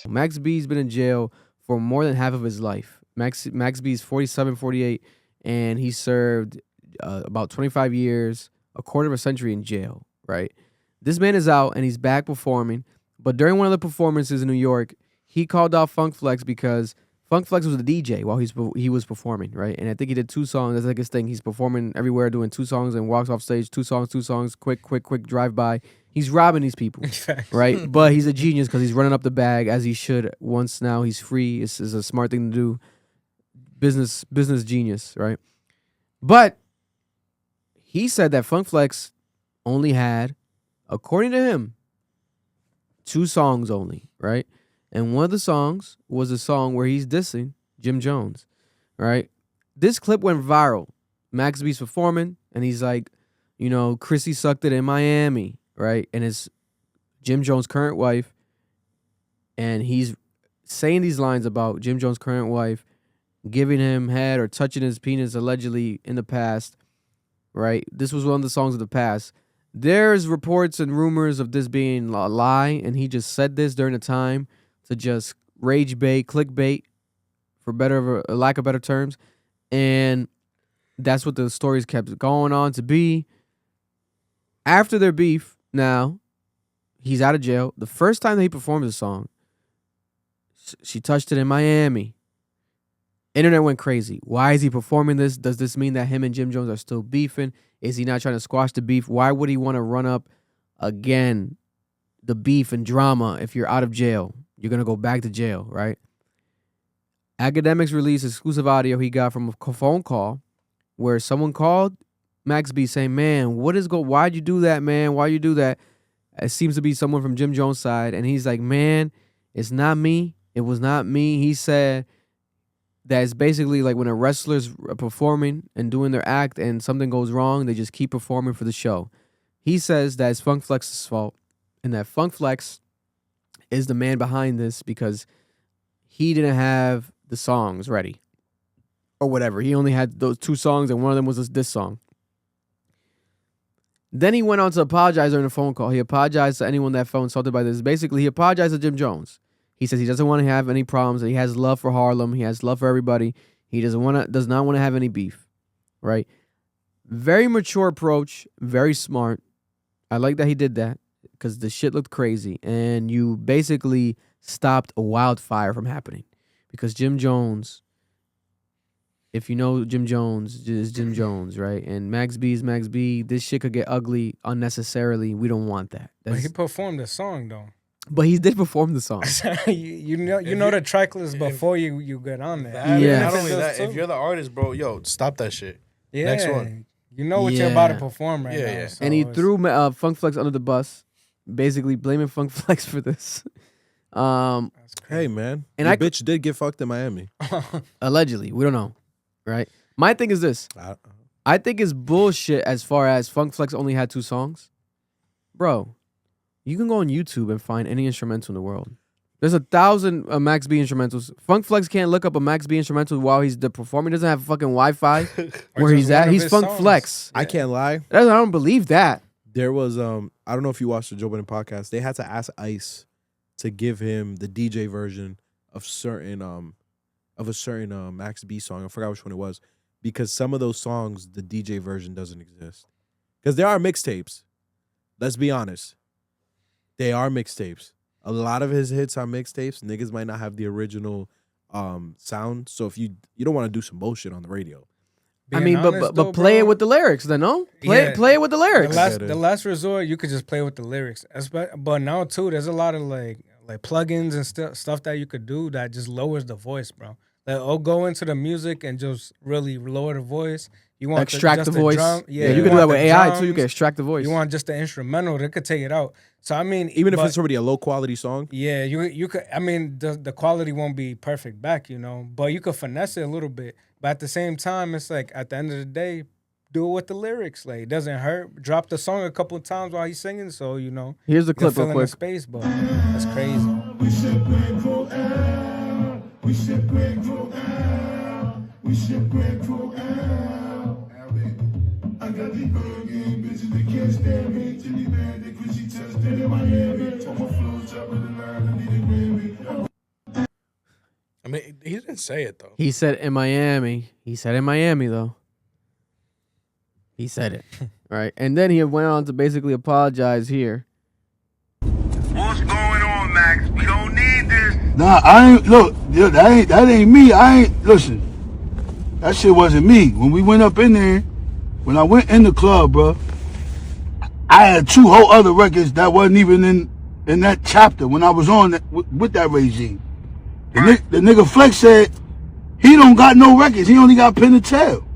Max B's been in jail for more than half of his life. Max B's 47, 48, and he served about 25 years, a quarter of a century in jail, right? This man is out and he's back performing, but during one of the performances in New York, he called out Funk Flex because Funk Flex was the DJ while he was performing, right? And I think he did 2 songs. That's like his thing. He's performing everywhere, doing 2 songs, and walks off stage, 2 songs, quick drive by. He's robbing these people, right? But he's a genius because he's running up the bag as he should. Once now he's free. It's a smart thing to do. Business genius, right? But he said that Funk Flex only had, according to him, 2 songs only, right? And one of the songs was a song where he's dissing Jim Jones, right? This clip went viral. Max B's performing, and he's like, you know, Chrissy sucked it in Miami, right? And it's Jim Jones' current wife, and he's saying these lines about Jim Jones' current wife giving him head or touching his penis allegedly in the past, right? This was one of the songs of the past. There's reports and rumors of this being a lie, and he just said this during the time to just rage bait, clickbait, for lack of better terms. And that's what the stories kept going on to be. After their beef, now, he's out of jail. The first time that he performed the song, she touched it in Miami. Internet went crazy. Why is he performing this? Does this mean that him and Jim Jones are still beefing? Is he not trying to squash the beef? Why would he want to run up again the beef and drama if you're out of jail? You're going to go back to jail, right? Academics released exclusive audio he got from a phone call where someone called Max B saying, man, why'd you do that, man? Why'd you do that? It seems to be someone from Jim Jones' side. And he's like, man, it's not me. It was not me. He said that it's basically like when a wrestler's performing and doing their act and something goes wrong, they just keep performing for the show. He says that it's Funk Flex's fault and that Funk Flex is the man behind this because he didn't have the songs ready or whatever. He only had those 2 songs and one of them was this song. Then he went on to apologize during the phone call. He apologized to anyone that felt insulted by this. Basically, he apologized to Jim Jones. He says he doesn't want to have any problems. He has love for Harlem. He has love for everybody. He does not want to have any beef, right? Very mature approach, very smart. I like that he did that because the shit looked crazy. And you basically stopped a wildfire from happening because Jim Jones, if you know Jim Jones, is Jim Jones, right? And Max B is Max B. This shit could get ugly unnecessarily. We don't want that. But he performed the song, though. But he did perform the song. you know the track list before you get on there. Not only that, if you're the artist, bro, stop that shit. Yeah. Next one. You know what you're about to perform right now. Yeah. So and he threw Funk Flex under the bus, basically blaming Funk Flex for this. Hey, man. And bitch did get fucked in Miami. Allegedly. We don't know, right? My thing is this. I think it's bullshit as far as Funk Flex only had 2 songs. Bro, you can go on YouTube and find any instrumental in the world. There's 1,000 Max B instrumentals. Funk Flex can't look up a Max B instrumental while he's performing. He doesn't have fucking Wi-Fi where he's at. He's Funk Flex. I can't lie. I don't believe that. There was I don't know if you watched the Joe Budden podcast. They had to ask Ice to give him the DJ version of a certain Max B song. I forgot which one it was because some of those songs the DJ version doesn't exist. Because there are mixtapes. Let's be honest. They are mixtapes. A lot of his hits are mixtapes. Niggas might not have the original sound. So if you don't want to do some bullshit on the radio. But play it with the lyrics then, no? Play it with the lyrics. The last resort, you could just play with the lyrics. But now too, there's a lot of like plugins and stuff that you could do that just lowers the voice, bro. Like, go into the music and just really lower the voice. You want extract the voice. Yeah, you can do that with AI too. You can extract the voice. You want just the instrumental, they could take it out. So I mean, even if it's already a low quality song. Yeah, you could. I mean, the quality won't be perfect back, but you could finesse it a little bit. But at the same time, it's like at the end of the day, do it with the lyrics. Like it doesn't hurt. Drop the song a couple of times while he's singing. So here's the clip real quick. The space, but that's crazy. We should bring Cruel. We should bring Cruel. We should bring Cruel. I got these bird game bitches that can't stand me. Jimmy man, they crazy touch dead in Miami. On my flows. didn't say it though. He said in Miami. He said in Miami though. He said it. Right. And then he went on to basically apologize here. What's going on, Max? We don't need this. Nah, I ain't look. Yeah, that ain't me. I ain't listen. That shit wasn't me. When we went up in there, when I went in the club, bro, I had 2 whole other records that wasn't even in that chapter when I was on that, with that regime. The nigga Flex said he don't got no records. He only got Pen and Tail.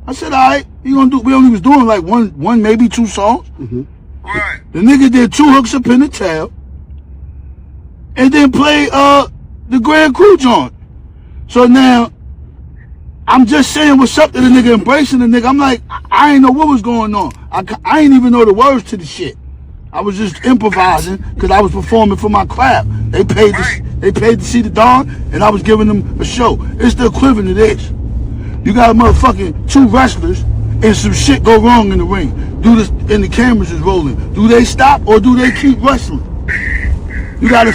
I said, all right, we only was doing like one maybe 2 songs. Right. The nigga did 2 hooks of Pen and Tail, and then played the Grand Crew joint. So now I'm just saying what's up to the nigga, embracing the nigga. I'm like, I ain't know what was going on. I ain't even know the words to the shit. I was just improvising because I was performing for my crowd. They paid to see the Dawn, and I was giving them a show. It's the equivalent of this. You got a motherfucking 2 wrestlers, and some shit go wrong in the ring. And the cameras is rolling. Do they stop or do they keep wrestling? You gotta.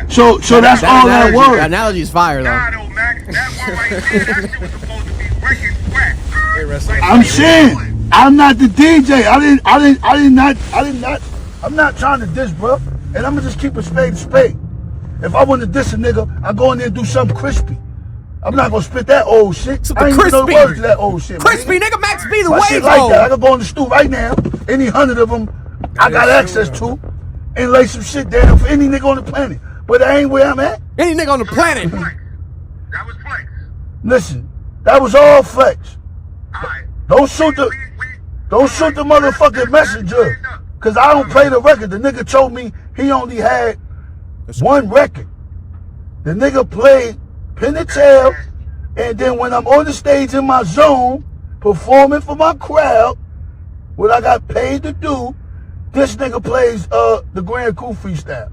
So that's all that was. That analogy is fire though. Max, that one right there, that shit was supposed to be wrecking scratch. I'm saying, I'm not the DJ. I'm not trying to diss, bro. And I'm gonna just keep a spade a spade. If I want to diss a nigga, I go in there and do something crispy. I'm not gonna spit that old shit. I ain't even know the words to that old shit. Crispy, nigga, Max B the My wave shit like that. I can go in the stew right now. Any 100 of them, I got access to, and lay some shit down for any nigga on the planet. But that ain't where I'm at. Any nigga on the planet. That was Flex. Listen, that was all Flex. Alright. Don't shoot the motherfucking messenger. Cause I don't play the record. The nigga told me he only had 1 record. The nigga played Pen and Tail, and then when I'm on the stage in my zone, performing for my crowd, what I got paid to do, this nigga plays the Grand Coup freestyle.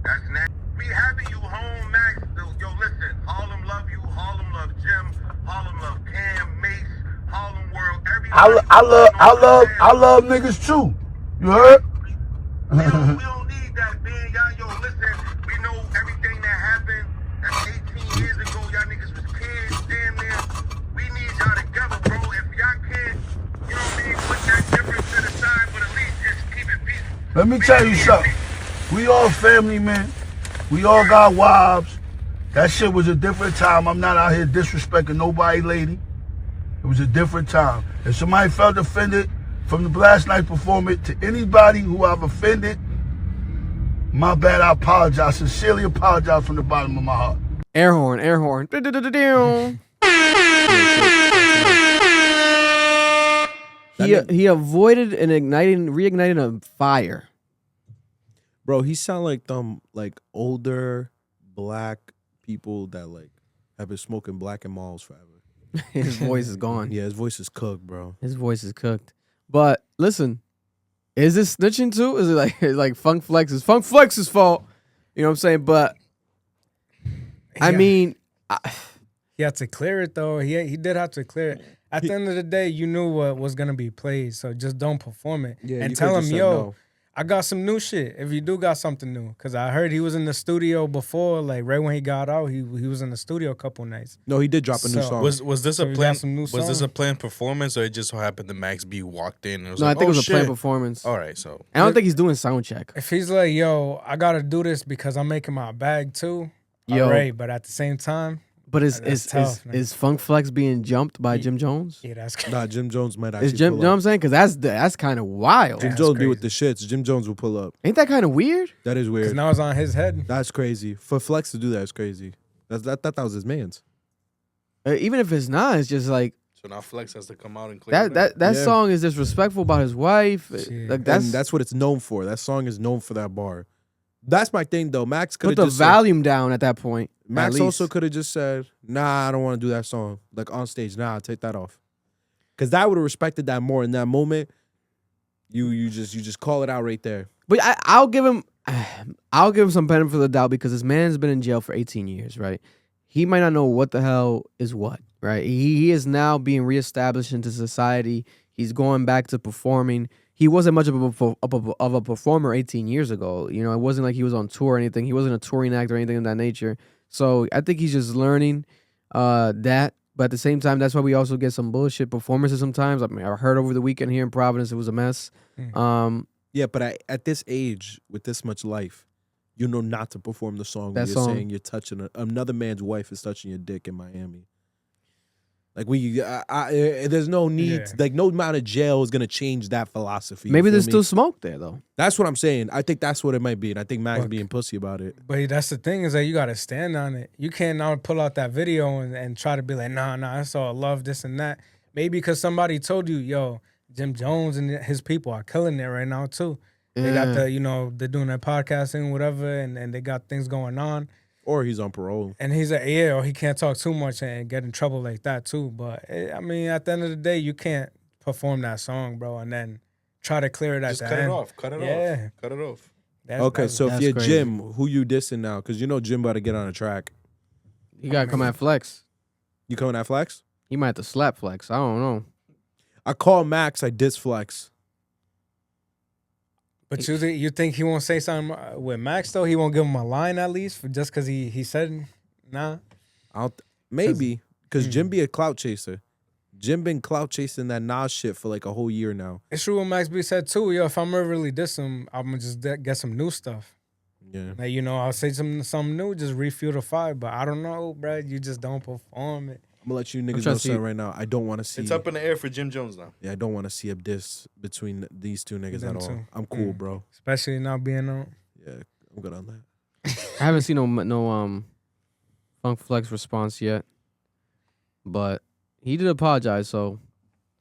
That's nasty. We having you home, Max. Yo, listen. Harlem love you. Harlem love Jim. Harlem love Cam, Mace, Harlem World. Everybody. I love niggas too. You heard? We don't need that, man. Yo, listen. We know everything that happened. That's 18 years ago. Y'all niggas was kids, damn near. We need y'all together, bro. If y'all can't, you know what I mean, put that difference to the side, but at least just keep it peaceful. Let me tell you something. We all family, man. We all got wives. That shit was a different time. I'm not out here disrespecting nobody, lady. It was a different time. If somebody felt offended from the last night performance, to anybody who I've offended, my bad, I apologize. Sincerely apologize from the bottom of my heart. Air horn, air horn. He avoided an reigniting a fire. Bro, he sound like them like older black people that like have been smoking black and malls forever. His voice is gone. Yeah, his voice is cooked, bro. His voice is cooked. But listen, is this snitching too? Is it like Funk Flex's fault? You know what I'm saying? But I mean, he had to clear it though. He did have to clear it. At the end of the day, you knew what was gonna be played, so just don't perform it. Yeah, and you tell could've him, just said yo, no. I got some new shit. If you do got something new, because I heard he was in the studio before, like right when he got out, he was in the studio a couple nights. No, he did drop a new So- song. Was this So a we got plan? some new Was this songs? a planned performance, or it just so happened that Max B walked in and was no, like, I think "Oh, it was a planned shit." performance. All right, so I don't think he's doing sound check. If he's like, yo, I gotta do this because I'm making my bag too, Yo. all right, but at the same time, But That's tough, man. is Funk Flex being jumped by Jim Jones? yeah, that's Nah, Jim Jones might actually Is Jim? pull You know what up. I'm saying? Because that's kind of wild. Jim That's Jones be crazy. with the shits. Jim Jones will pull up. Ain't that kind of weird? That is because weird. now it's on his head. That's crazy. For Flex to do that is crazy. That was his man's. Even if it's not, it's just like so now Flex has to come out and clear that Yeah. song is disrespectful about his wife. Shit. Like And that's what it's known for. That song is known for that bar. That's my thing though. Max could put have the just volume down at that point. at Max least. also could have just said, "Nah, I don't want to do that song." Like on stage, "Nah, take that off." Because I would have respected that more in that moment. You just call it out right there. But I'll give him some benefit of the doubt because this man's been in jail for 18 years, right? He might not know what the hell is what, right? He is now being reestablished into society. He's going back to performing. He wasn't much of a performer 18 years ago. You know, it wasn't like he was on tour or anything. He wasn't a touring act or anything of that nature. So I think he's just learning. that. But at the same time, that's why we also get some bullshit performances sometimes. I mean, I heard over the weekend here in Providence, it was a mess. Yeah, but at this age, with this much life, you know not to perform the song where That you're song. saying you're touching another man's wife is touching your dick in Miami. Like there's no need. Yeah. Like no amount of jail is gonna change that philosophy. you Maybe feel there's me? still smoke there though. That's what I'm saying. I think that's what it might be, and I think Max Look. being pussy about it. But that's the thing is that you got to stand on it. You can't now pull out that video and try to be like, nah, that's all love, this and that. Maybe because somebody told you, yo, Jim Jones and his people are killing it right now too. They got they're doing their podcasting, whatever, and they got things going on. Or he's on parole. And he's like, yeah, or he can't talk too much and get in trouble like that too. But I mean, at the end of the day, you can't perform that song, bro, and then try to clear it at Just the cut end. it off. Cut it Yeah. off. Cut it off. Okay, so if that's you're crazy. Jim, who you dissing now? Because you know Jim about to get on a track. You gotta come at Flex. You coming at Flex? He might have to slap Flex. I don't know. I call Max, I diss Flex. But you think he won't say something with Max though? He won't give him a line at least for just because he said nah. Maybe, because Jim be a clout chaser. Jim been clout chasing that Nas shit for like a whole year now. It's true what Max B said too. Yo, if I'm ever really diss him, I'm gonna just get some new stuff. Yeah. Like, I'll say something new, just refuel the fire. But I don't know, bro. You just don't perform it. I'm gonna let you niggas trying know to see- something right now. I don't want to see. It's up in the air for Jim Jones now. Yeah, I don't want to see a diss between these two niggas Them at all. two. I'm cool, bro. Especially not being on. Yeah, I'm good on that. I haven't seen no Funk Flex response yet, but he did apologize. So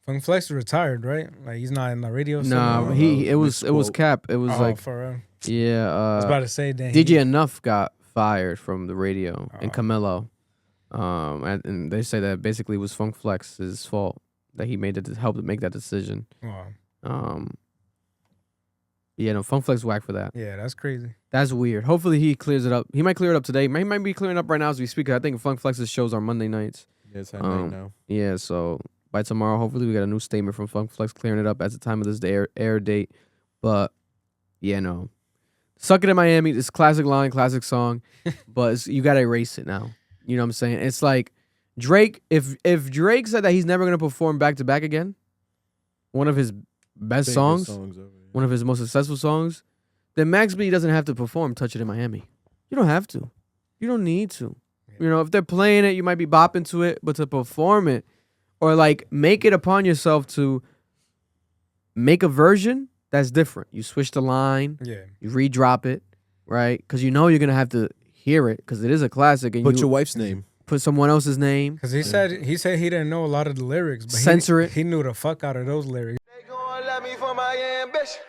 Funk Flex is retired, right? Like he's not in the radio. nah, somewhere? it was misquote. cap. It was like for real. yeah. I was about to say that DJ Enough got fired from the radio and Oh. Camilo, and they say that basically it was Funk Flex's fault that he made helped make that decision. Oh, Yeah, no, Funk Flex whack for that. yeah, that's crazy. That's weird. Hopefully he clears it up. He might clear it up today. He might be clearing up right now as we speak. I think Funk Flex's shows are Monday nights. Yeah, it's at night now. Yeah, so by tomorrow, hopefully we got a new statement from Funk Flex clearing it up at the time of this air date. But yeah, no. Suck It in Miami, this classic line, classic song, but you gotta erase it now. You know what I'm saying? It's like Drake, if Drake said that he's never gonna perform back to back again, one of his best Biggest songs, ever, yeah. one of his most successful songs, then Max B doesn't have to perform Touch It in Miami. You don't have to. You don't need to. You know, if they're playing it, you might be bopping to it, but to perform it or like make it upon yourself to make a version that's different. You switch the line, Yeah. you redrop it, right? Because you know you're gonna have to hear it because it is a classic, and Put you your wife's name. put someone else's name. Because he said he didn't know a lot of the lyrics, but Censor it. He knew the fuck out of those lyrics. They gon' love me for my ambition.